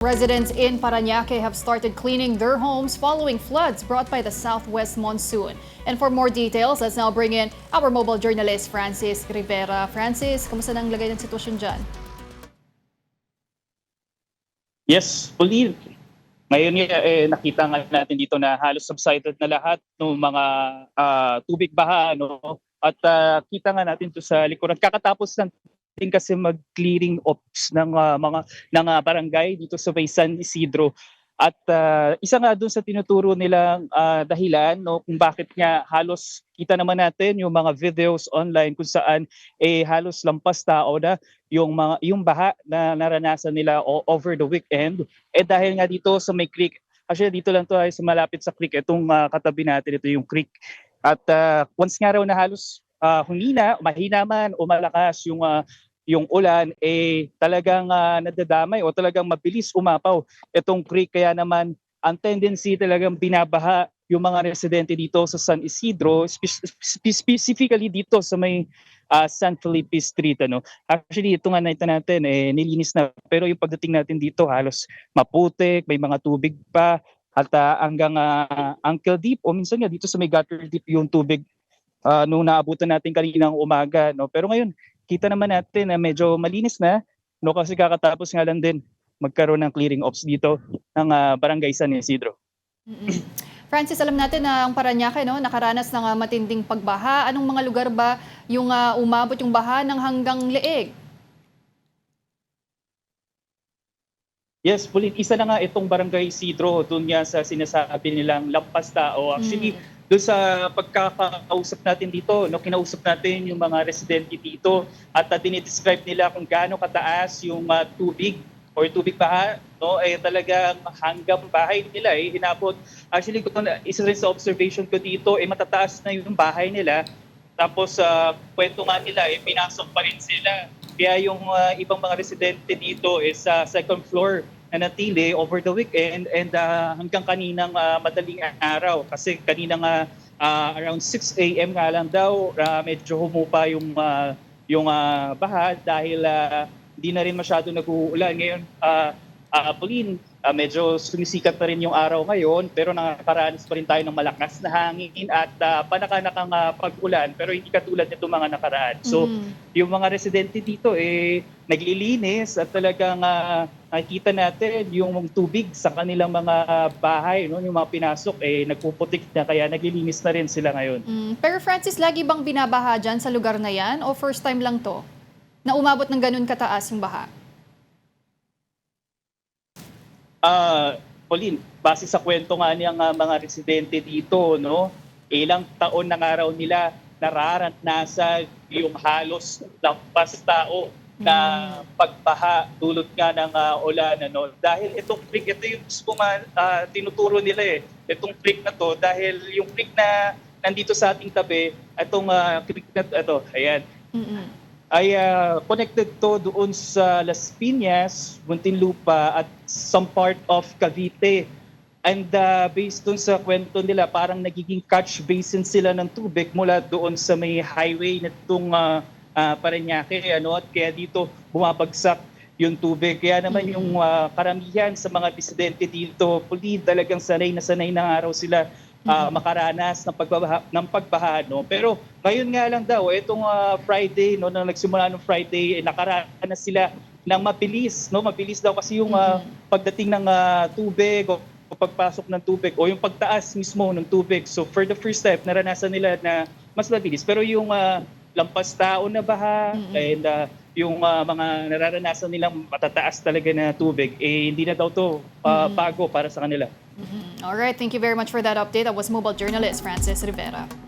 Residents in Parañaque have started cleaning their homes following floods brought by the southwest monsoon. And for more details, let's now bring in our mobile journalist, Francis Rivera. Francis, kamusta nang lagay ng sitwasyon dyan? Yes, Pauline. Ngayon nakita nga natin dito na halos subsided na lahat ng mga tubig baha. No? At kita nga natin to sa likuran. Kakatapos lang din kasi mag-clearing ops ng barangay dito sa may San Isidro. At isa nga doon sa tinuturo nilang dahilan no, kung bakit nga halos kita naman natin yung mga videos online kung saan halos lampas tao na yung baha na naranasan nila over the weekend dahil nga dito sa may creek. Actually dito lang to ay sa malapit sa creek itong katabi natin, ito yung creek. At once nga raw na halos mahina man o malakas yung ulan talagang nadadamay o talagang mabilis umapaw itong creek, kaya naman ang tendency talagang binabaha yung mga residente dito sa San Isidro, specifically dito sa may San Felipe Street. Ano. Actually ito nga nakita natin nilinis na, pero yung pagdating natin dito halos maputik, may mga tubig pa at hanggang ankle deep o minsan nga dito sa may gutter deep yung tubig nung naabutan natin kaninang umaga. No. Pero ngayon kita naman natin na medyo malinis na, no, kasi kakatapos nga lang din magkaroon ng clearing ops dito ng Barangay San Isidro. Francis, alam natin na ang Parañaque nakaranas ng matinding pagbaha. Anong mga lugar ba yung umabot yung baha ng hanggang leeg? Yes, Pauline, isa na nga itong Barangay Isidro, doon nga sa sinasabi nilang lampas tao. Actually, doon sa pagkakausap natin dito, no, kinausap natin yung mga residente dito at dinidescribe nila kung gaano kataas yung tubig or tubig baha, no, talagang hanggang bahay nila hinabot. Actually, isa rin sa observation ko dito, matataas na yung bahay nila. Tapos kwento nga nila, pinasok pa rin sila. Kaya yung ibang mga residente dito sa second floor na natili over the weekend and hanggang kaninang madaling araw. Kasi kaninang around 6 a.m. nga lang daw, medyo humupa yung baha dahil hindi na rin masyado nag-uulan. Ngayon, Pauline, medyo sumisikat na rin yung araw ngayon, pero nakakaranas pa rin tayo ng malakas na hangin at panakanakang pag-ulan, pero hindi katulad nito mga nakaraan. So, yung mga residente dito naglilinis at talagang nakikita natin yung tubig sa kanilang mga bahay, no, yung mga pinasok nagpuputik na, kaya naglilinis na rin sila ngayon. Pero Francis, lagi bang binabaha dyan sa lugar na yan o first time lang to na umabot ng ganun kataas yung baha? Pauline, base sa kwento nga niyang mga residente dito, no, ilang taon na nga raw nila nararanasan yung halos lampas tao na pagbaha dulot nga ng ulan. Ano. Dahil itong creek, ito yung tinuturo nila itong creek na to, dahil yung creek na nandito sa ating tabi, itong creek na ito, ayan, ay connected to doon sa Las Piñas, Muntinlupa at some part of Cavite. And based doon sa kwento nila, parang nagiging catch basin sila ng tubig mula doon sa may highway na itong Parañaque. Ano, at kaya dito bumabagsak yung tubig. Kaya naman yung karamihan sa mga residente dito, talagang sanay na nga raw sila makaranas ng pagbaha, no? Pero ngayon nga lang daw itong Friday, no, nang nagsimula ng Friday, nakaranas sila ng mabilis daw kasi yung pagdating ng tubig o pagpasok ng tubig o yung pagtaas mismo ng tubig. So for the first time naranasan nila na mas mabilis, pero yung lampas tao na baha and yung mga nararanasan nilang matataas talaga na tubig, hindi na daw to bago para sa kanila. All right, thank you very much for that update. That was mobile journalist Francis Rivera.